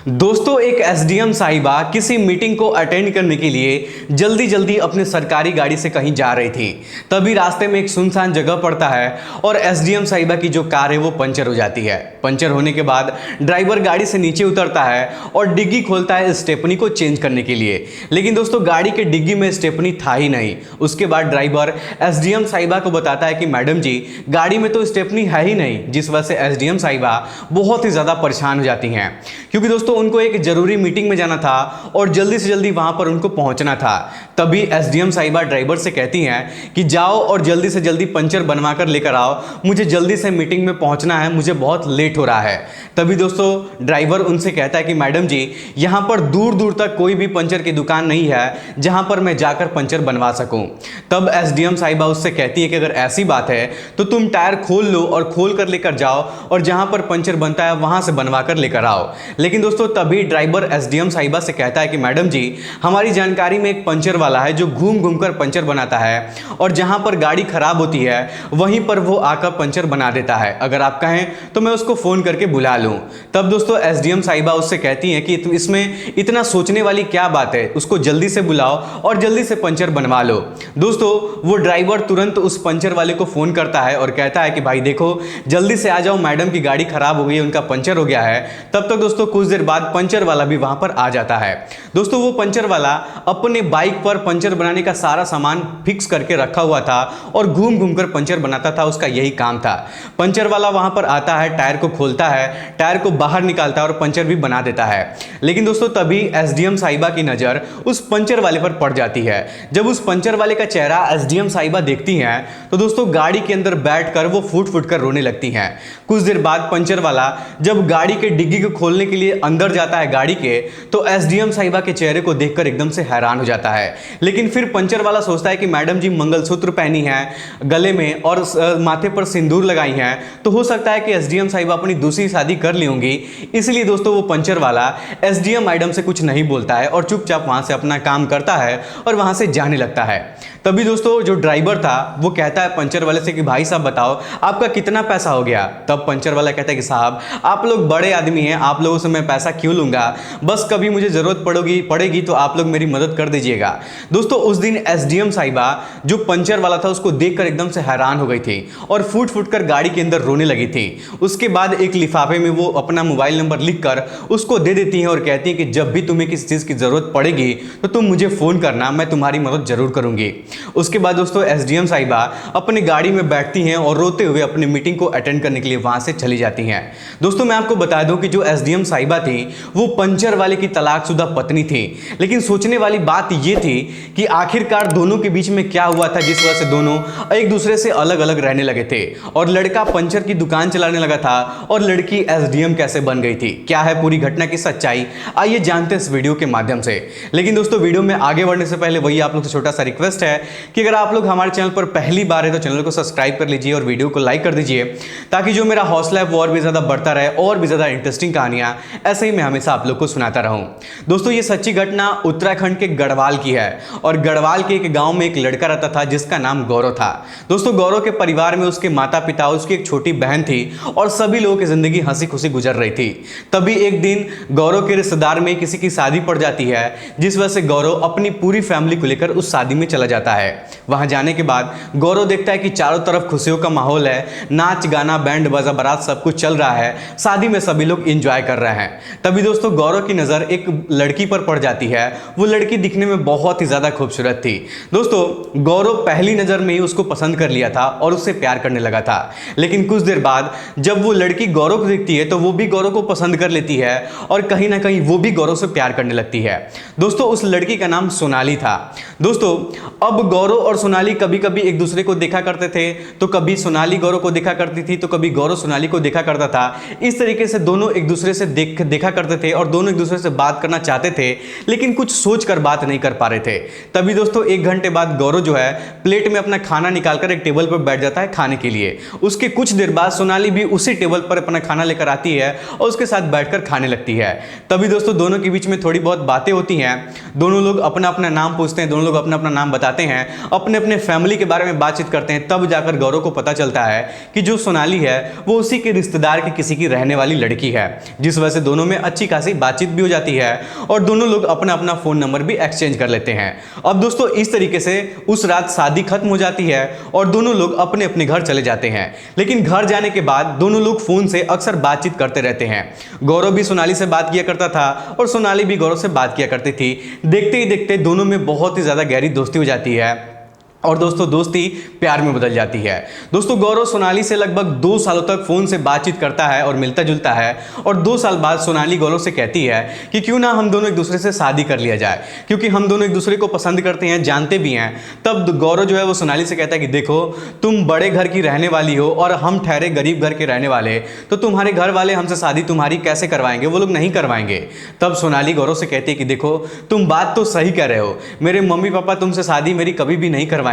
दोस्तों, एक एसडीएम साहिबा किसी मीटिंग को अटेंड करने के लिए जल्दी जल्दी अपने सरकारी गाड़ी से कहीं जा रही थी। तभी रास्ते में एक सुनसान जगह पड़ता है और एसडीएम साहिबा की जो कार है वो पंचर हो जाती है। पंचर होने के बाद ड्राइवर गाड़ी से नीचे उतरता है और डिग्गी खोलता है स्टेपनी को चेंज करने के लिए। लेकिन दोस्तों, गाड़ी के डिग्गी में स्टेपनी था ही नहीं। उसके बाद ड्राइवर एसडीएम साहिबा को बताता है कि मैडम जी, गाड़ी में तो स्टेपनी है ही नहीं, जिस वजह से एसडीएम साहिबा बहुत ही ज़्यादा परेशान हो जाती हैं, क्योंकि दोस्तों उनको एक जरूरी मीटिंग में जाना था और जल्दी से जल्दी वहां पर उनको पहुंचना था। तभी एसडीएम साहिबा ड्राइवर से कहती हैं कि जाओ और जल्दी से जल्दी पंचर बनवा कर लेकर आओ, मुझे जल्दी से मीटिंग में पहुंचना है, मुझे बहुत लेट हो रहा है। तभी दोस्तों ड्राइवर उनसे कहता है कि मैडम जी, यहां पर दूर दूर तक कोई भी पंचर की दुकान नहीं है जहां पर मैं जाकर पंचर बनवा सकूं। तब एसडीएम साहिबा उससे कहती है कि अगर ऐसी बात है तो तुम टायर खोल लो और खोल कर लेकर जाओ और जहां पर पंचर बनता है वहां से बनवा कर लेकर आओ। लेकिन दोस्तों तभी ड्राइवर एसडीएम साहिबा से कहता है कि मैडम जी, हमारी जानकारी में एक पंचर वाला है जो घूम घूम कर पंचर बनाता है और जहां पर गाड़ी खराब होती है वहीं पर वो आकर पंचर बना देता है। अगर आप कहें तो मैं उसको फोन करके बुला लूं। तब दोस्तों एसडीएम साहिबा उससे कहती हैं कि इसमें इतना सोचने वाली क्या बात है, उसको जल्दी से बुलाओ और जल्दी से पंचर बनवा लो। दोस्तों वो ड्राइवर तुरंत उस पंचर वाले को फोन करता है और कहता है कि भाई देखो, जल्दी से आ जाओ, मैडम की गाड़ी खराब हो गई है, उनका पंचर हो गया है। तब तक दोस्तों कुछ देर बाद पंचर वाला भी वहां पर आ जाता है। दोस्तों वो पंचर वाला अपने बाइक पर पंचर बनाने का सारा सामान फिक्स करके रखा हुआ था और घूम घूम कर पंचर बनाता था, उसका यही काम था। पंचर वाला वहां पर आता है, टायर को खोलता है, टायर को बाहर निकालता है और पंचर भी बना देता है। लेकिन दोस्तों तभी एसडीएम साहिबा की नजर उस पंचर वाले पर पड़ जाती है। जब उस पंचर वाले का चेहरा एसडीएम साहिबा देखती हैं तो दोस्तों गाड़ी के अंदर बैठकर वो फूट फूट कर रोने लगती हैं। कुछ देर बाद पंचर वाला जब गाड़ी के डिग्गी को खोलने के लिए अंदर जाता है गाड़ी के, तो एसडीएम साहिबा के चेहरे को देखकर एकदम से हैरान हो जाता है। लेकिन फिर पंचर वाला सोचता है कि मैडम जी मंगलसूत्र पहनी है गले में और माथे पर सिंदूर लगाई हैं, तो हो सकता है कि एसडीएम साहिबा अपनी दूसरी शादी कर ली होंगी। इसलिए दोस्तों वो पंचर वाला एसडीएम मैडम से कुछ नहीं बोलता है और चुपचाप वहां से अपना काम करता है और वहां से जाने लगता है। तभी दोस्तों जो ड्राइवर था वो कहता है पंचर वाले से कि भाई साहब बताओ आपका कितना पैसा हो गया। तब पंचर वाला कहता है कि साहब आप लोग बड़े आदमी हैं, आप लोगों से मैं पैसा क्यों लूंगा, बस कभी मुझे जरूरत पड़ेगी तो आप लोग मेरी मदद कर दीजिएगा। दोस्तों उस दिन एसडीएम साहिबा जो पंचर वाला था उसको देखकर एकदम से हैरान हो गई थी और फूट फूट कर गाड़ी के अंदर रोने लगी थी। उसके बाद एक लिफाफे में वो अपना मोबाइल नंबर लिखकर उसको दे देती है और कहती है कि जब भी तुम्हें किसी चीज की जरूरत पड़ेगी तो तुम मुझे फोन करना, मैं तुम्हारी मदद जरूर करूंगी। उसके बाद दोस्तों एसडीएम साहिबा अपनी गाड़ी में बैठती हैं और रोते हुए अपनी मीटिंग को अटेंड करने के लिए वहां से चली जाती हैं। दोस्तों मैं आपको बता दूं कि जो एसडीएम साहिबा थी वो पंचर वाले की तलाकशुदा पत्नी थी। लेकिन सोचने वाली बात ये थी कि आखिरकार दोनों के बीच में क्या हुआ था जिस वजह से दोनों एक दूसरे से अलग अलग रहने लगे थे और लड़का पंचर की दुकान चलाने लगा था और लड़की एसडीएम कैसे बन गई थी। क्या है पूरी घटना की सच्चाई, आइए जानते हैं इस वीडियो के माध्यम से। लेकिन दोस्तों वीडियो में आगे बढ़ने से पहले वही आप लोग से छोटा सा रिक्वेस्ट है कि अगर आप लोग हमारे चैनल पर पहली बार है तो चैनल को सब्सक्राइब कर लीजिए और वीडियो को लाइक कर दीजिए, ताकि जो मेरा हौसला है वो और भी ज्यादा बढ़ता रहे और भी ज्यादा इंटरेस्टिंग कहानियां ऐसे ही मैं हमेशा आप लोग को सुनाता रहूं। दोस्तों ये सच्ची घटना उत्तराखंड के गढ़वाल की है और गढ़वाल के एक गांव में एक लड़का रहता था जिसका नाम गौरव था। दोस्तों गौरव के परिवार में उसके माता पिता, उसकी एक छोटी बहन थी और सभी लोगों की जिंदगी हंसी खुशी गुजर रही थी। तभी एक दिन गौरव के रिश्तेदार में किसी की शादी पड़ जाती है, जिस वजह से गौरव अपनी पूरी फैमिली को लेकर उस शादी में चला जाता है। वहां जाने के बाद गौरव देखता है कि चारों तरफ खुशियों का माहौल है, नाच गाना बैंड बाजा बारात सब कुछ चल रहा है, शादी में सभी लोग एंजॉय कर रहे हैं। तभी दोस्तों गौरव की नजर एक लड़की पर पड़ जाती है। वो लड़की दिखने में बहुत ही ज्यादा खूबसूरत थी। दोस्तों गौरव पहली नजर में ही उसको पसंद कर लिया था और उससे प्यार करने लगा था। लेकिन कुछ देर बाद जब वो लड़की गौरव को देखती है तो वो भी गौरव को पसंद कर लेती है और कहीं ना कहीं वो भी गौरव से प्यार करने लगती है। दोस्तों उस लड़की का नाम सोनाली था। दोस्तों अब गौरव और सोनाली कभी कभी एक दूसरे को देखा करते थे, तो कभी सोनाली गौरव को देखा करती थी तो कभी गौरव सोनाली को देखा करता था। इस तरीके से दोनों एक दूसरे से देखा करते थे और दोनों एक दूसरे से बात करना चाहते थे, लेकिन कुछ सोच कर बात नहीं कर पा रहे थे। तभी दोस्तों एक घंटे बाद गौरव जो है प्लेट में अपना खाना निकालकर एक टेबल पर बैठ जाता है खाने के लिए। उसके कुछ देर बाद सोनाली भी उसी टेबल पर अपना खाना लेकर आती है और उसके साथ बैठकर खाने लगती है। तभी दोस्तों दोनों के बीच में थोड़ी बहुत बातें होती हैं। दोनों लोग अपना अपना नाम पूछते हैं, दोनों लोग अपना अपना नाम बताते हैं, अपने अपने फैमिली के बारे में बातचीत करते हैं, तब जाकर गौरव को पता चलता है कि जो सोनाली है वो उसी के रिश्तेदार की किसी की रहने वाली लड़की है, जिस वजह से दोनों में अच्छी खासी बातचीत भी हो जाती है और दोनों लोग अपना अपना फोन नंबर भी एक्सचेंज कर लेते हैं। अब दोस्तों इस तरीके से उस रात शादी खत्म हो जाती है और दोनों लोग अपने अपने घर चले जाते हैं। लेकिन घर जाने के बाद दोनों लोग फोन से अक्सर बातचीत करते रहते हैं। गौरव भी सोनाली से बात किया करता था और सोनाली भी गौरव से बात किया करती थी। देखते ही देखते दोनों में बहुत ही ज्यादा गहरी दोस्ती हो जाती है और दोस्तों दोस्ती प्यार में बदल जाती है। दोस्तों गौरव सोनाली से लगभग 2 सालों तक फोन से बातचीत करता है और मिलता जुलता है और 2 साल बाद सोनाली गौरव से कहती है कि क्यों ना हम दोनों एक दूसरे से शादी कर लिया जाए, क्योंकि हम दोनों एक दूसरे को पसंद करते हैं, जानते भी हैं। तब गौरव जो है वो सोनाली से कहता है कि देखो तुम बड़े घर की रहने वाली हो और हम ठहरे गरीब घर के रहने वाले, तो तुम्हारे घर वाले हमसे शादी तुम्हारी कैसे करवाएंगे, वो लोग नहीं करवाएंगे। तब सोनाली गौरव से कहती है कि देखो तुम बात तो सही कह रहे हो, मेरे मम्मी पापा तुमसे शादी मेरी कभी भी नहीं करवाएंगे,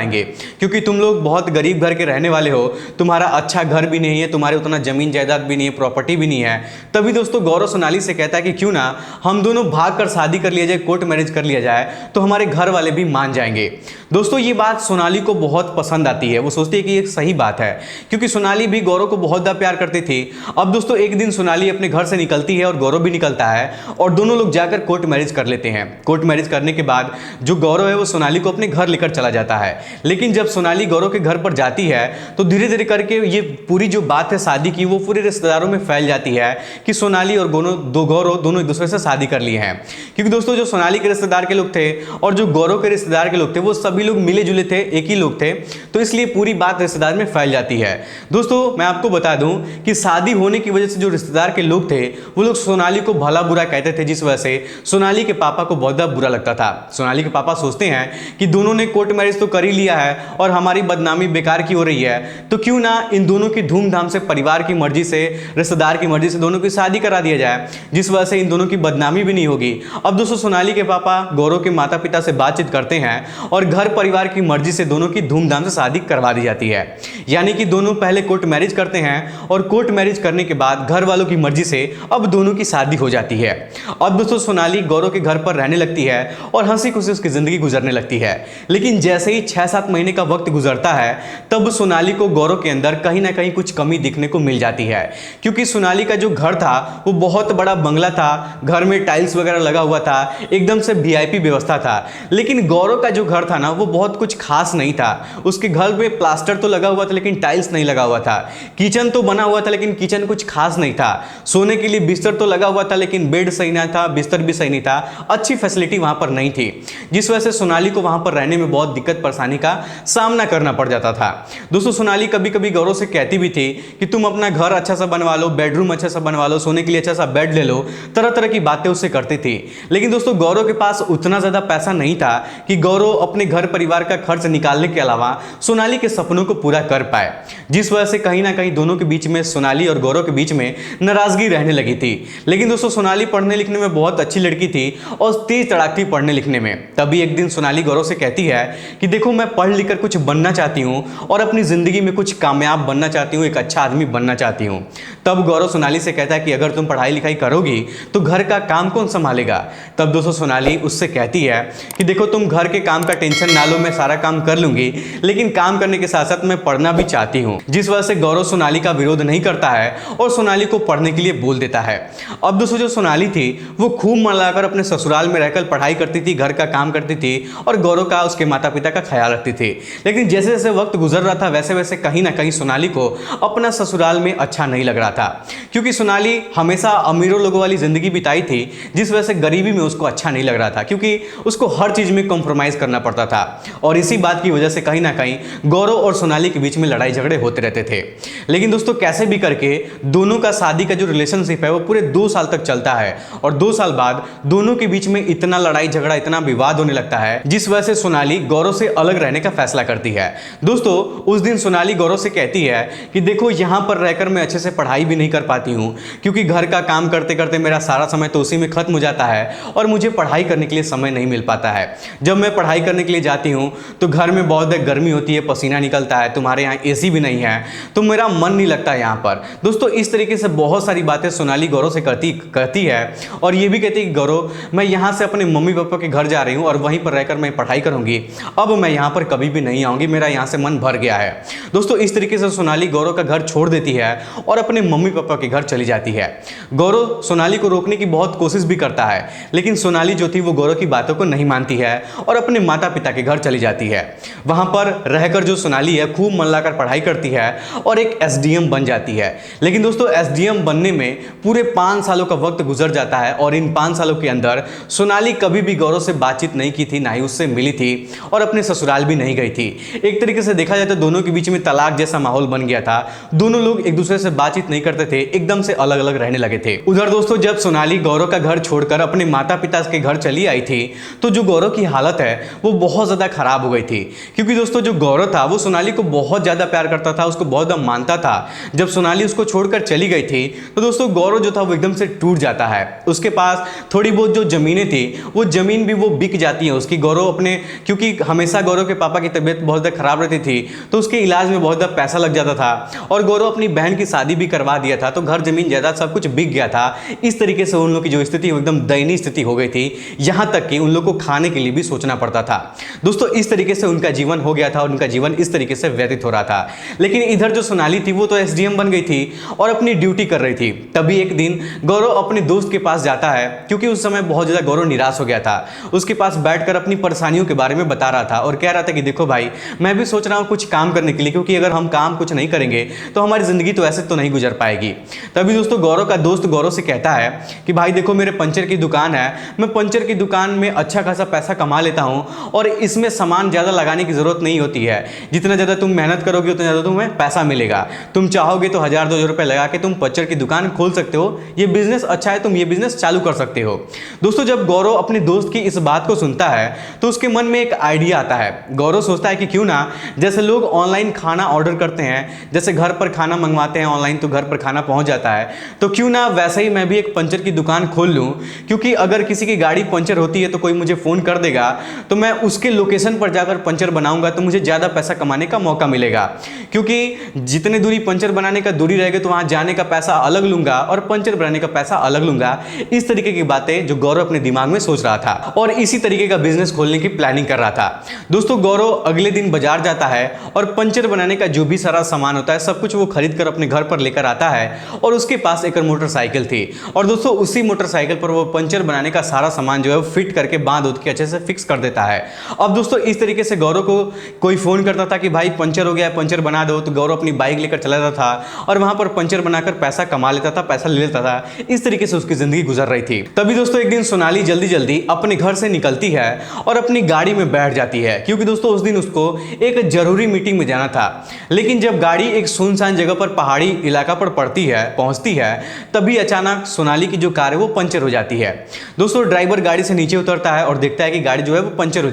क्योंकि तुम लोग बहुत गरीब घर के रहने वाले हो, तुम्हारा अच्छा घर भी नहीं है, तुम्हारे उतना जमीन जायदाद भी नहीं है, प्रॉपर्टी भी नहीं है। तभी दोस्तों गौरव सोनाली से कहता है कि क्यों ना हम दोनों भाग कर शादी कर लिया जाए, कोर्ट मैरिज कर लिया जाए, तो हमारे घर वाले भी मान जाएंगे। दोस्तों ये बात सोनाली को बहुत पसंद आती है, वो सोचती है कि ये सही बात है, क्योंकि सोनाली भी गौरव को बहुत ज़्यादा प्यार करती थी। अब दोस्तों एक दिन सोनाली अपने घर से निकलती है और गौरव भी निकलता है और दोनों लोग जाकर कोर्ट मैरिज कर लेते हैं। कोर्ट मैरिज करने के बाद जो गौरव है वो सोनाली को अपने घर लेकर चला जाता है। लेकिन जब सोनाली गौरव के घर पर जाती है तो धीरे धीरे करके ये पूरी जो बात है शादी की वो पूरे रिश्तेदारों में फैल जाती है कि सोनाली और गौरव दोनों एक दूसरे से शादी कर लिए हैं। क्योंकि दोस्तों जो सोनाली के रिश्तेदार के लोग थे और जो गौरव के रिश्तेदार के लोग थे वो सभी लोग मिले जुले थे, एक ही लोग थे, तो इसलिए पूरी बात रिश्तेदार में फैल जाती है। दोस्तों मैं आपको बता दूं कि शादी होने की वजह से जो रिश्तेदार के लोग थे वो लोग सोनाली को भला बुरा कहते थे, जिस वजह से सोनाली के पापा को बहुत ज़्यादा बुरा लगता था। सोनाली के पापा सोचते हैं कि दोनों ने कोर्ट मैरिज तो कर ही लिया है और हमारी बदनामी बेकार की हो रही है, तो क्यों ना इन दोनों की धूमधाम से परिवार की मर्जी से, रिश्तेदार की मर्जी से दोनों की शादी करा दिया जाए, जिस वजह से इन दोनों की बदनामी भी नहीं होगी। अब दोस्तों सोनाली के पापा गौरव के माता पिता से बातचीत करते हैं और घर परिवार की मर्जी से दोनों की धूमधाम से शादी करवा दी जाती है। यानी कि दोनों पहले कोर्ट मैरिज करते हैं और कोर्ट मैरिज करने के बाद घर वालों की मर्जी से अब दोनों की शादी हो जाती है। अब दोस्तों सोनाली गौरव के घर पर रहने लगती है और हंसी खुशी उसकी जिंदगी गुजरने लगती है। लेकिन जैसे ही 6-7 महीने का वक्त गुजरता है तब सोनाली को गौरव के अंदर कहीं ना कहीं कुछ कमी दिखने को मिल जाती है, क्योंकि सोनाली का जो घर था वो बहुत बड़ा बंगला था, घर में टाइल्स वगैरह लगा हुआ था, एकदम से वीआईपी व्यवस्था था। लेकिन गौरव का जो घर था ना वो बहुत कुछ खास नहीं था। उसके घर में प्लास्टर तो लगा हुआ था लेकिन टाइल्स नहीं लगा हुआ था, किचन तो बना हुआ था लेकिन किचन कुछ खास नहीं था, सोने के लिए बिस्तर तो लगा हुआ था लेकिन बेड सही नहीं था, बिस्तर भी सही नहीं था, अच्छी फैसिलिटी वहां पर नहीं थी, जिस वजह से सोनाली को वहां पर रहने में बहुत दिक्कत परेशानी का सामना करना पड़ जाता था। दोस्तों सोनाली कभी कभी गौरव से कहती भी थी कि तुम अपना घर अच्छा सा बनवा लो, बेडरूम अच्छा सा बनवा लो, सोने के लिए अच्छा सा बेड ले लो, तरह तरह की बातें उससे करती थी। लेकिन दोस्तों गौरव के पास उतना ज्यादा पैसा नहीं था कि गौरव अपने घर परिवार का खर्च निकालने के अलावा सोनाली के सपनों को पूरा कर पाए, जिस वजह से कहीं ना कहीं दोनों के बीच में, सोनाली और गौरव के बीच में नाराजगी रहने लगी थी। लेकिन दोस्तों सोनाली पढ़ने लिखने में बहुत अच्छी लड़की थी और तेज तड़ाक थी पढ़ने लिखने में। तभी एक दिन सोनाली गौरव से कहती है कि देखो मैं पढ़ लिख कर कुछ बनना चाहती हूँ और अपनी जिंदगी में कुछ कामयाब बनना चाहती हूँ, एक अच्छा आदमी बनना चाहती हूँ। तब गौरव सोनाली से कहता है कि अगर तुम पढ़ाई लिखाई करोगी तो घर का काम कौन संभालेगा। तब दोस्तों सोनाली उससे कहती है कि देखो तुम घर के काम का टेंशन ना लो, मैं सारा काम कर लूंगी, लेकिन काम करने के साथ साथ मैं पढ़ना भी चाहती हूँ, जिस वजह से गौरव सोनाली का विरोध नहीं करता है और सोनाली को पढ़ने के लिए बोल देता है। अब दोस्तों जो सोनाली थी वो खूब मन लगाकर अपने ससुराल में रहकर पढ़ाई करती थी, घर का काम करती थी और गौरव का, उसके माता पिता का ख्याल रखती थी। लेकिन जैसे जैसे वक्त गुजर रहा था वैसे वैसे कहीं ना कहीं सोनाली को अपना ससुराल में अच्छा नहीं लग रहा था, क्योंकि सोनाली हमेशा अमीरों लोगों वाली जिंदगी बिताई थी, जिस वजह से गरीबी में उसको अच्छा नहीं लग रहा था, क्योंकि उसको हर चीज में कॉम्प्रोमाइज करना पड़ता था। और इसी बात की वजह से कहीं ना कहीं गौरव और सोनाली के बीच में लड़ाई झगड़े होते रहते थे। लेकिन दोस्तों कैसे भी करके दोनों का शादी का जो रिलेशनशिप है वो पूरे 2 साल तक चलता है और 2 साल बाद दोनों के बीच में इतना लड़ाई झगड़ा, इतना विवाद होने लगता है, जिस वजह से सोनाली गौरव से अलग रहने का फैसला करती है। दोस्तों उस दिन सोनाली गौरव से कहती है कि देखो यहाँ पर रहकर मैं अच्छे से पढ़ाई भी नहीं कर पाती हूँ, क्योंकि घर का काम करते करते मेरा सारा समय तो उसी में खत्म हो जाता है और मुझे पढ़ाई करने के लिए समय नहीं मिल पाता है। जब मैं पढ़ाई करने के लिए जाती हूँ तो घर में बहुत गर्मी होती है, पसीना निकलता है, तुम्हारे यहाँ एसी भी नहीं है, तो मेरा मन नहीं लगता यहाँ पर। दोस्तों इस तरीके से बहुत सारी बातें सोनाली गौरव से करती है और ये भी कहती है कि गौरव मैं यहाँ से अपने मम्मी पापा के घर जा रही हूँ और वहीं पर रहकर मैं पढ़ाई करूँगी, अब मैं यहाँ यहाँ पर कभी भी नहीं आऊँगी, मेरा यहाँ से मन भर गया है। दोस्तों इस तरीके से सोनाली गौरव का घर छोड़ देती है और अपने मम्मी पापा के घर चली जाती है। गौरव सोनाली को रोकने की बहुत कोशिश भी करता है, लेकिन सोनाली जो थी वो गौरव की बातों को नहीं मानती है और अपने माता पिता के घर चली जाती है। वहां पर रहकर जो सोनाली है खूब मन लगाकर पढ़ाई करती है और एक एसडीएम बन जाती है। लेकिन दोस्तों एसडीएम बनने में पूरे 5 सालों का वक्त गुजर जाता है और इन 5 सालों के अंदर सोनाली कभी भी गौरव से बातचीत नहीं की थी, ना ही उससे मिली थी और अपने ससुराल भी नहीं गई थी। एक तरीके से देखा जाए तो दोनों के बीच में तलाक जैसा माहौल बन गया था। दोनों लोग एक दूसरे से बातचीत नहीं करते थे, एकदम से अलग अलग रहने लगे थे। उधर दोस्तों जब सोनाली गौरव का घर छोड़कर अपने माता पिता के घर चली आई थी तो जो गौरव की हालत है वो बहुत ज्यादा खराब हो गई थी, क्योंकि दोस्तों जो गौरव था वो सोनाली को बहुत ज्यादा प्यार करता था, उसको बहुत ज्यादा मानता था। जब सोनाली उसको छोड़कर चली गई थी तो दोस्तों गौरव जो था वो एकदम से टूट जाता है। उसके पास थोड़ी बहुत जो जमीनें थी वो जमीन भी वो बिक जाती है उसकी। गौरव अपने, क्योंकि हमेशा गौरव के पापा की तबीयत बहुत ज्यादा खराब रहती थी तो उसके इलाज में बहुत ज्यादा पैसा लग जाता था और गौरव अपनी बहन की शादी भी करवा दिया था, तो घर जमीन जायदाद सब कुछ बिक गया था। इस तरीके से उन लोगों की जो स्थिति एकदम दयनीय स्थिति हो गई थी, यहां तक कि उन लोगों को खाने के लिए भी सोचना पड़ता था। दोस्तों इस तरीके से उनका जीवन हो गया था और उनका जीवन इस तरीके से व्यतीत हो रहा था। लेकिन इधर जो सोनाली थी वो तो एसडीएम बन गई थी और अपनी ड्यूटी कर रही थी। तभी एक दिन गौरव अपने दोस्त के पास जाता है, क्योंकि उस समय बहुत ज्यादा गौरव निराश हो गया था। उसके पास बैठकर अपनी परेशानियों के बारे में बता रहा था और कह रहा था कि देखो भाई, मैं भी सोच रहा हूं कुछ काम करने के लिए, क्योंकि अगर हम काम कुछ नहीं करेंगे तो हमारी जिंदगी तो ऐसे तो नहीं गुजर पाएगी। तभी दोस्तों गौरव का दोस्त गौरव से कहता है कि भाई देखो, मेरे पंचर की दुकान है, मैं पंचर की दुकान में अच्छा खासा पैसा कमा लेता हूं और इसमें सामान ज्यादा लगाने की जरूरत नहीं होती है। जितना ज्यादा तुम मेहनत करोगे उतना ज्यादा तुम्हें पैसा मिलेगा। तुम चाहोगे तो 1000-2000 रुपए लगा के तुम पंचर की दुकान खोल सकते हो। ये बिजनेस अच्छा है, तुम ये बिजनेस चालू कर सकते हो। दोस्तों जब गौरव अपने दोस्त की इस बात को सुनता है तो उसके मन में एक आइडिया आता है। गौरव सोचता है कि क्यों ना, जैसे लोग ऑनलाइन खाना ऑर्डर करते हैं, जैसे घर पर खाना मंगवाते हैं ऑनलाइन तो घर पर खाना पहुंच जाता है, तो क्यों ना वैसे ही मैं भी एक पंचर की दुकान खोल लूं। क्योंकि अगर किसी की गाड़ी पंचर होती है तो कोई मुझे फोन कर देगा, तो मैं उसके लोकेशन पर जाकर पंचर बनाऊंगा तो मुझे ज्यादा पैसा कमाने का मौका मिलेगा। क्योंकि जितने दूरी पंचर बनाने का दूरी रहेगा तो वहां जाने का पैसा अलग लूंगा और पंचर बनाने का पैसा अलग लूंगा। इस तरीके की बातें जो गौरव अपने दिमाग में सोच रहा था और इसी तरीके का बिजनेस खोलने की प्लानिंग कर रहा था। दोस्तों गौरव अगले दिन बाजार जाता है और पंचर बनाने का जो भी सारा सामान होता है सब कुछ वो खरीद कर अपने घर पर लेकर आता है और उसके पास एक मोटरसाइकिल थी और दोस्तों उसी मोटरसाइकिल पर वो पंचर बनाने का सारा सामान जो है वो फिट करके बांध उठ के अच्छे से फिक्स कर देता है। अब दोस्तों इस तरीके से गौरव को कोई फोन करता था कि भाई पंचर हो गया है, पंचर बना दो, तो गौरव अपनी बाइक लेकर चला जाता था और वहां पर पंचर बनाकर पैसा कमा लेता था, पैसा ले लेता था। इस तरीके से उसकी जिंदगी गुजर रही थी। तभी दोस्तों एक दिन सोनाली जल्दी जल्दी अपने घर से निकलती है और अपनी गाड़ी में बैठ जाती है, क्योंकि दोस्तों उस दिन उसको एक जरूरी मीटिंग में जाना था। लेकिन जब गाड़ी एक सुनसान जगह पर पहाड़ी इलाका पर पहुंचती है तभी अचानक सोनाली की जो कार है वो पंचर हो जाती है। दोस्तों ड्राइवर गाड़ी से नीचे उतरता है और देखता है कि गाड़ी जो है वो पंचर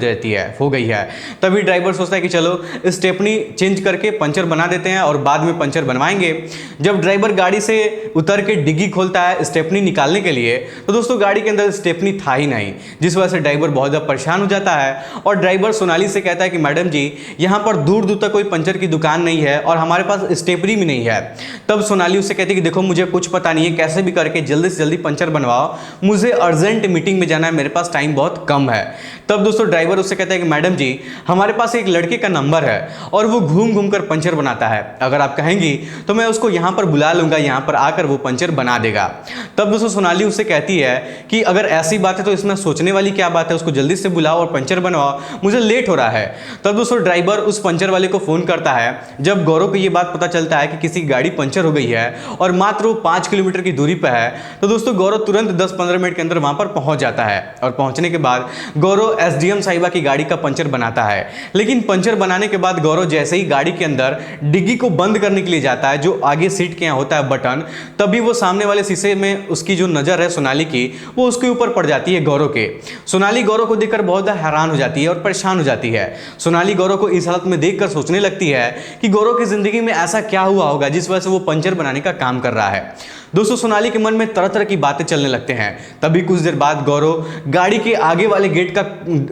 हो गई है। तभी ड्राइवर सोचता है कि चलो स्टेपनी चेंज करके पंचर बना देते हैं और बाद में पंचर बनवाएंगे। जब ड्राइवर गाड़ी से उतर के डिग्गी खोलता है स्टेपनी निकालने के लिए तो दोस्तों गाड़ी के अंदर स्टेपनी था ही नहीं, जिस वजह से ड्राइवर बहुत ज़्यादा परेशान हो जाता है और ड्राइवर सोनाली से कहता है कि मैडम जी, यहाँ पर दूर दूर तक कोई पंचर की दुकान नहीं है और हमारे पास स्टेपनी भी नहीं है। तब सोनाली उससे कहती है कि देखो मुझे कुछ पता नहीं है, कैसे भी करके जल्दी से जल्दी पंचर बनवाओ, मुझे अर्जेंट मीटिंग में जाना है, मेरे पास टाइम बहुत कम है। तब दोस्तों ड्राइवर उससे कहता है कि मैडम जी, हमारे पास एक लड़के का नंबर है और वो घूम घूम कर पंचर बनाता है, अगर आप कहेंगी तो मैं उसको यहाँ पर बुला लूंगा, यहाँ पर आकर वो पंचर बना देगा। तब दोस्तों सोनाली उससे कहती है कि अगर ऐसी बात है तो इसमें सोचने वाली क्या बात है, उसको जल्दी से बुलाओ और पंचर बनवाओ, मुझे लेट हो रहा है। तब दोस्तों ड्राइवर उस पंचर वाले को फोन करता है। जब गौरव को ये बात पता चलता है कि किसी की गाड़ी पंचर हो गई है और मात्र वो 5 किलोमीटर की दूरी पर है, तो दोस्तों गौरव तुरंत 10-15 मिनट के अंदर वहां पर पहुंच जाता है और पहुंचने के बाद गौरव एसडीएम साहिबा की गाड़ी का पंचर बनाता है। लेकिन पंचर बनाने के बाद गौरव जैसे ही गाड़ी के अंदर डिग्गी को बंद करने के लिए जाता है, जो आगे सीट के यहाँ होता है बटन, तभी वो सामने वाले शीशे में उसकी जो नजर है सोनाली की वो उसके ऊपर पड़ जाती है गौरव के। सोनाली गौरव को देखकर बहुत ज़्यादा हैरान हो जाती है और परेशान हो जाती है। सोनाली गौरव को इस हालत में देखकर सोचने लगती है कि गौरव की जिंदगी में ऐसा क्या हुआ होगा जिस वजह से वो पंचर बनाने का काम कर रहा है। दोस्तों सोनाली के मन में तरह तरह की बातें चलने लगते हैं। तभी कुछ देर बाद गौरव गाड़ी के आगे वाले गेट का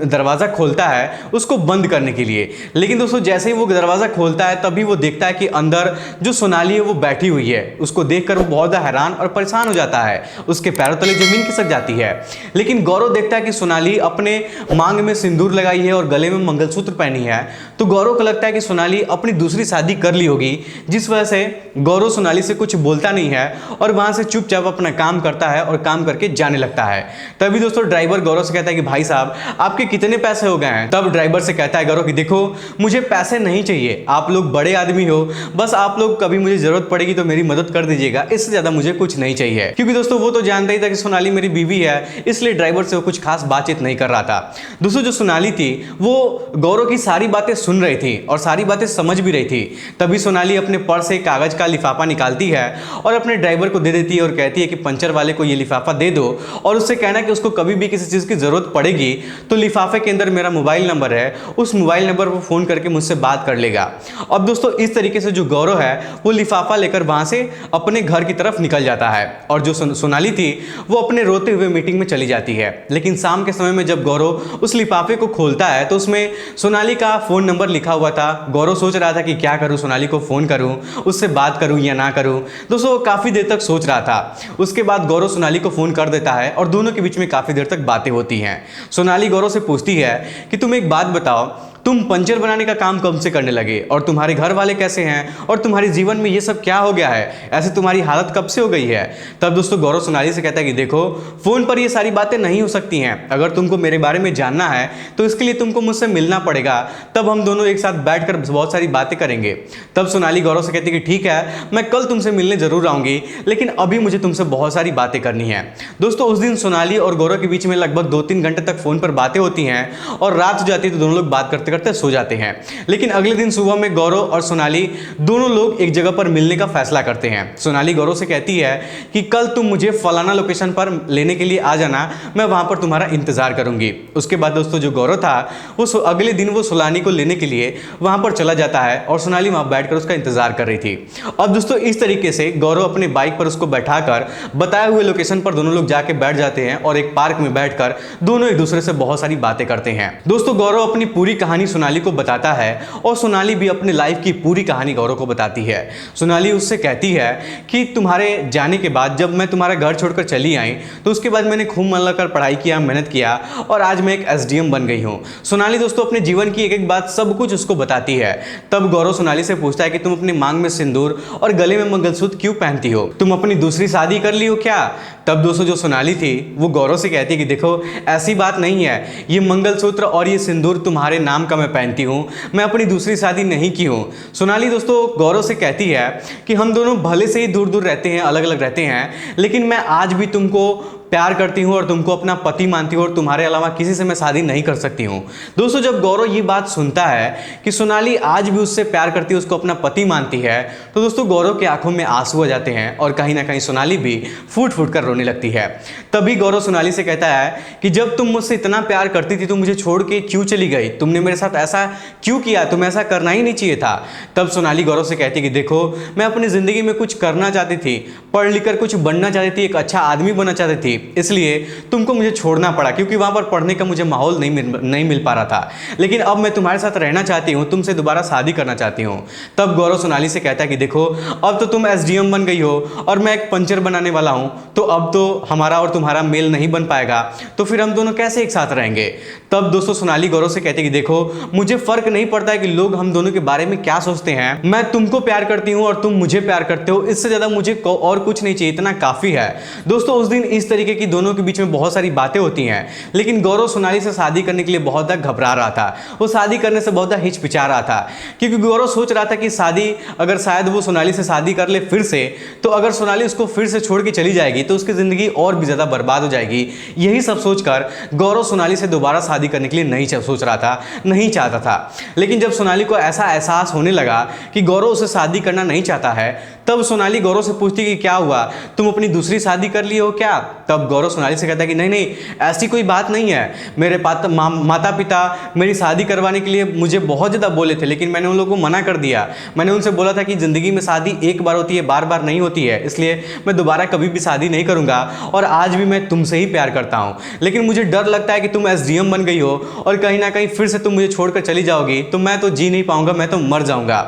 दरवाजा खोलता है उसको बंद करने के लिए। लेकिन दोस्तों जैसे ही वो दरवाजा खोलता है तभी वो देखता है कि अंदर जो सोनाली है वो बैठी हुई है। उसको देखकर वो बहुत ज़्यादा हैरान और परेशान हो जाता है, उसके पैरों तले जमीन खिसक जाती है। लेकिन गौरव देखता है कि सोनाली अपने मांग में सिंदूर लगाई है और गले में मंगलसूत्र पहनी है, तो गौरव को लगता है कि सोनाली अपनी दूसरी शादी कर ली होगी, जिस वजह से गौरव सोनाली से कुछ बोलता नहीं है और वहां से चुपचाप अपना काम करता है और काम करके जाने लगता है। तभी दोस्तों ड्राइवर गौरव से कहता है कि भाई साहब आपके कितने पैसे हो गए हैं। तब ड्राइवर से कहता है गौरव कि देखो मुझे पैसे नहीं चाहिए, आप लोग बड़े आदमी हो, बस आप लोग कभी मुझे जरूरत पड़ेगी तो मेरी मदद कर दीजिएगा, इससे ज्यादा मुझे कुछ नहीं चाहिए। क्योंकि दोस्तों वो तो जानता ही था कि सोनाली मेरी बीवी है, इसलिए ड्राइवर से वो कुछ खास बातचीत नहीं कर रहा था। दोस्तों जो सोनाली थी वो गौरव की सारी बातें सुन रही थी और सारी बातें समझ भी रही थी। तभी सोनाली अपने पर्स से कागज का लिफाफा निकालती है और अपने ड्राइवर को दे देती है और कहती है कि पंचर वाले को ये लिफाफा दे दो और उससे कहना कि उसको कभी भी किसी चीज़ की ज़रूरत पड़ेगी तो लिफाफे के अंदर मेरा मोबाइल नंबर है, उस मोबाइल नंबर पर फ़ोन करके मुझसे बात कर लेगा। अब दोस्तों इस तरीके से जो गौरव है वो लिफाफा लेकर वहाँ से अपने घर की तरफ निकल जाता है और जो सोनाली थी वो अपने रोते हुए मीटिंग में चली जाती है। लेकिन शाम के समय में जब गौरव उस लिफाफे को खोलता है तो उसमें सोनाली का फ़ोन नंबर लिखा हुआ था। गौरव सोच रहा था कि क्या करूँ, सोनाली को फ़ोन करूँ, उससे बात करूँ या ना करूँ। दोस्तों वो काफ़ी देर तक सोच रहा था। उसके बाद गौरव सोनाली को फ़ोन कर देता है और दोनों के बीच में काफ़ी देर तक बातें होती हैं। सोनाली गौरव से पूछती है कि तुम एक बात बताओ, तुम पंचर बनाने का काम कब से करने लगे और तुम्हारे घर वाले कैसे हैं और तुम्हारे जीवन में ये सब क्या हो गया है, ऐसे तुम्हारी हालत कब से हो गई है। तब दोस्तों गौरव सोनाली से कहता है कि देखो फ़ोन पर ये सारी बातें नहीं हो सकती हैं, अगर तुमको मेरे बारे में जानना है तो इसके लिए तुमको मुझसे मिलना पड़ेगा, तब हम दोनों एक साथ बैठकर बहुत सारी बातें करेंगे। तब सोनाली गौरव से कहती है कि ठीक है मैं कल तुमसे मिलने ज़रूर आऊँगी, लेकिन अभी मुझे तुमसे बहुत सारी बातें करनी है। दोस्तों उस दिन सोनाली और गौरव के बीच में लगभग 2-3 घंटे तक फ़ोन पर बातें होती हैं और रात हो जाती है तो दोनों लोग बात करते करते सो जाते हैं। लेकिन अगले दिन सुबह में गौरव और सोनाली दोनों लोग एक जगह पर मिलने का फैसला करते हैं। सोनाली गौरव से कहती है कि कल तुम मुझे फलाना लोकेशन पर लेने के लिए आ जाना, मैं वहां पर तुम्हारा इंतजार करूंगी। उसके बाद दोस्तों जो गौरव था वो अगले दिन वो सोनाली को लेने के लिए वहां पर चला जाता है और सोनाली वहां बैठकर उसका इंतजार कर रही थी। अब दोस्तों इस तरीके से गौरव अपने बाइक पर उसको बैठाकर बताए हुए लोकेशन पर दोनों लोग जाके बैठ जाते हैं और एक पार्क में बैठकर दोनों एक दूसरे से बहुत सारी बातें करते हैं। दोस्तों गौरव अपनी पूरी कहानी सोनाली को बताता है और सोनाली भी अपनी लाइफ की पूरी कहानी गौरव को बताती है। सोनाली उससे कहती है कि तुम्हारे जाने के बाद जब मैं तुम्हारा घर छोड़कर चली आई तो उसके बाद मैंने खूब मन लगाकर पढ़ाई किया, मेहनत किया और आज मैं एक एसडीएम बन गई हूँ। सोनाली दोस्तों अपने जीवन की एक एक बात सब कुछ उसको बताती है। तब गौरव सोनाली से पूछता है कि तुम अपनी मांग में सिंदूर और गले में मंगलसूत्र क्यों पहनती हो, तुम अपनी दूसरी शादी कर ली हो क्या। तब दोस्तों जो सोनाली थी वो गौरव से कहती है कि देखो ऐसी बात नहीं है, ये मंगलसूत्र और ये सिंदूर तुम्हारे नाम का मैं पहनती हूँ, मैं अपनी दूसरी शादी नहीं की हूँ। सोनाली दोस्तों गौरव से कहती है कि हम दोनों भले से ही दूर दूर रहते हैं, अलग अलग रहते हैं, लेकिन मैं आज भी तुमको प्यार करती हूँ और तुमको अपना पति मानती हूँ और तुम्हारे अलावा किसी से मैं शादी नहीं कर सकती हूँ। दोस्तों जब गौरव ये बात सुनता है कि सोनाली आज भी उससे प्यार करती है, उसको अपना पति मानती है, तो दोस्तों गौरव की आंखों में आंसू आ जाते हैं और कहीं ना कहीं सोनाली भी फूट फूट कर रोने लगती है। तभी गौरव सोनाली से कहता है कि जब तुम मुझसे इतना प्यार करती थी तो मुझे छोड़ के क्यों चली गई, तुमने मेरे साथ ऐसा क्यों किया, तुम्हें ऐसा करना ही नहीं चाहिए था। तब सोनाली गौरव से कहती है कि देखो मैं अपनी जिंदगी में कुछ करना चाहती थी, पढ़ लिख कर कुछ बनना चाहती थी, एक अच्छा आदमी बनना चाहती थी, इसलिए तुमको मुझे छोड़ना पड़ा क्योंकि वहां पर पढ़ने का मुझे माहौल नहीं मिल पा रहा था। लेकिन अब मैं तुम्हारे साथ रहना चाहती हूँ, तुमसे दोबारा शादी करना चाहती हूँ। तब गौरव सोनाली से कहता है कि देखो अब तो तुम एसडीएम बन गई हो और मैं एक पंचर बनाने वाला हूँ, तो अब तो हमारा और तुम्हारा मेल नहीं बन पाएगा, तो फिर हम दोनों कैसे एक साथ रहेंगे। तब दोस्तों सोनाली गौरव से कहती है कि देखो मुझे फर्क नहीं पड़ता है कि लोग हम दोनों के बारे में क्या सोचते हैं, मैं तुमको प्यार करती हूँ और तुम मुझे प्यार करते हो, इससे ज्यादा मुझे और कुछ नहीं चाहिए, इतना काफी है। दोस्तों उस दिन इस तरीके की दोनों के बीच में बहुत सारी बातें होती हैं, लेकिन गौरव सोनाली से शादी करने के लिए बहुत ज़्यादा घबरा रहा था, वो शादी करने से बहुत ज़्यादा हिचकिचा रहा था क्योंकि गौरव सोच रहा था कि शादी अगर शायद वो सोनाली से शादी कर ले फिर से, तो अगर सोनाली उसको फिर से छोड़ के चली जाएगी तो उसकी ज़िंदगी और भी ज़्यादा बर्बाद हो जाएगी। यही सब सोचकर गौरव सोनाली से दोबारा शादी करने के लिए नहीं सोच रहा था, नहीं चाहता था। लेकिन जब सोनाली को ऐसा एहसास होने लगा कि गौरव उसे शादी करना नहीं चाहता है, तब सोनाली गौरव से पूछती कि क्या हुआ, तुम अपनी दूसरी शादी कर ली हो क्या? तब गौरव सोनाली से कहता है कि नहीं नहीं, ऐसी कोई बात नहीं है। मेरे माता पिता मेरी शादी करवाने के लिए मुझे बहुत ज़्यादा बोले थे, लेकिन मैंने उन लोगों को मना कर दिया। मैंने उनसे बोला था कि ज़िंदगी में शादी एक बार होती है, बार बार नहीं होती है, इसलिए मैं दोबारा कभी भी शादी नहीं करूँगा और आज भी मैं तुमसे ही प्यार करता हूँ। लेकिन मुझे डर लगता है कि तुम SDM बन गई हो और कहीं ना कहीं फिर से तुम मुझे छोड़कर चली जाओगी, तो मैं तो जी नहीं पाऊंगा, मैं तो मर जाऊंगा।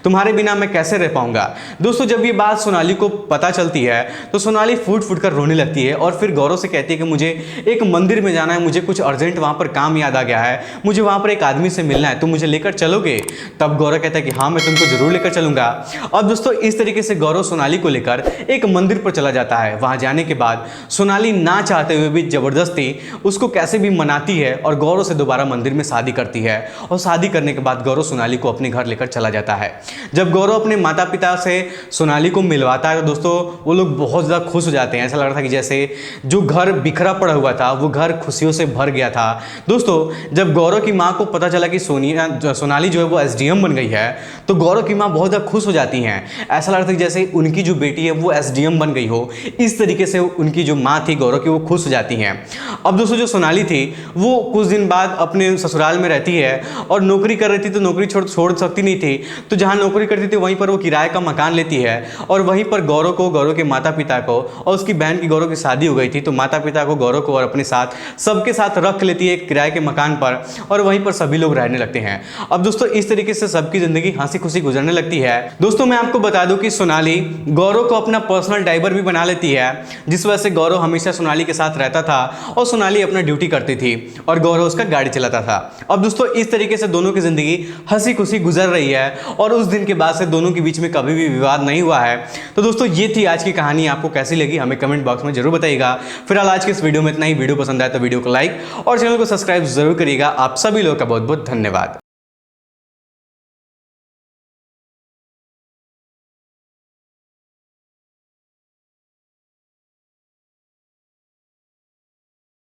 तुम्हारे बिना मैं कैसे रह पाऊंगा। दोस्तों, जब ये बात सोनाली को पता चलती है तो सोनाली फूट फूट कर रोने लगती है और फिर गौरव से कहती है कि मुझे एक मंदिर में जाना है, मुझे कुछ अर्जेंट वहां पर काम याद आ गया है, मुझे वहां पर एक आदमी से मिलना है, तुम मुझे लेकर चलोगे? तब गौरव कहता है कि हाँ, मैं तुमको जरूर लेकर चलूंगा। और दोस्तों, इस तरीके से गौरव सोनाली को लेकर एक मंदिर पर चला जाता है। वहां जाने के बाद सोनाली ना चाहते हुए भी जबरदस्ती उसको कैसे भी मनाती है और गौरव से दोबारा मंदिर में शादी करती है। और शादी करने के बाद गौरव सोनाली को अपने घर लेकर चला जाता है। जब गौरव अपने माता पिता से सोनाली को मिलवाता है तो दोस्तों वो लोग बहुत ज़्यादा खुश हो जाते हैं। ऐसा लग रहा था कि जैसे जो घर बिखरा पड़ा हुआ था वो घर खुशियों से भर गया था। दोस्तों, जब गौरव की माँ को पता चला कि सोनाली जो है वो SDM बन गई है तो गौरव की माँ बहुत ज़्यादा खुश हो जाती हैं। ऐसा लग रहा था कि जैसे उनकी जो बेटी है वो SDM बन गई हो। इस तरीके से उनकी जो माँ थी गौरव की, वो खुश हो जाती हैं। अब दोस्तों, जो सोनाली थी वो कुछ दिन बाद अपने ससुराल में रहती है और नौकरी कर रही थी, तो नौकरी छोड़ सकती नहीं थी, तो जहाँ नौकरी करती थी वहीं पर वो किराए का मकान लेती है और वहीं पर गौरव के माता पिता को और उसकी बहन की गौरव की शादी हो गई थी, तो माता पिता को गौरव को और अपने साथ सबके साथ रख लेती है किराए के मकान पर और वहीं पर सभी लोग रहने लगते हैं। अब दोस्तों, इस तरीके से सबकी जिंदगी हंसी खुशी गुजरने लगती है। दोस्तों, मैं आपको बता दूं कि सोनाली गौरव को अपना पर्सनल ड्राइवर भी बना लेती है, जिस वजह से गौरव हमेशा सोनाली के साथ रहता था और सोनाली अपना ड्यूटी करती थी और गौरव उसका गाड़ी चलाता था। अब दोस्तों, इस तरीके से दोनों की जिंदगी हंसी खुशी गुजर रही है और उस दिन के बाद से दोनों के बीच में कभी भी विवाद नहीं हुआ है। तो दोस्तों, ये थी आज की कहानी। आपको कैसी लगी हमें कमेंट बॉक्स में जरूर बताइएगा। फिलहाल आज के इस वीडियो में इतना ही। वीडियो पसंद आए तो वीडियो को लाइक और चैनल को सब्सक्राइब जरूर करिएगा। आप सभी लोगों का बहुत बहुत धन्यवाद।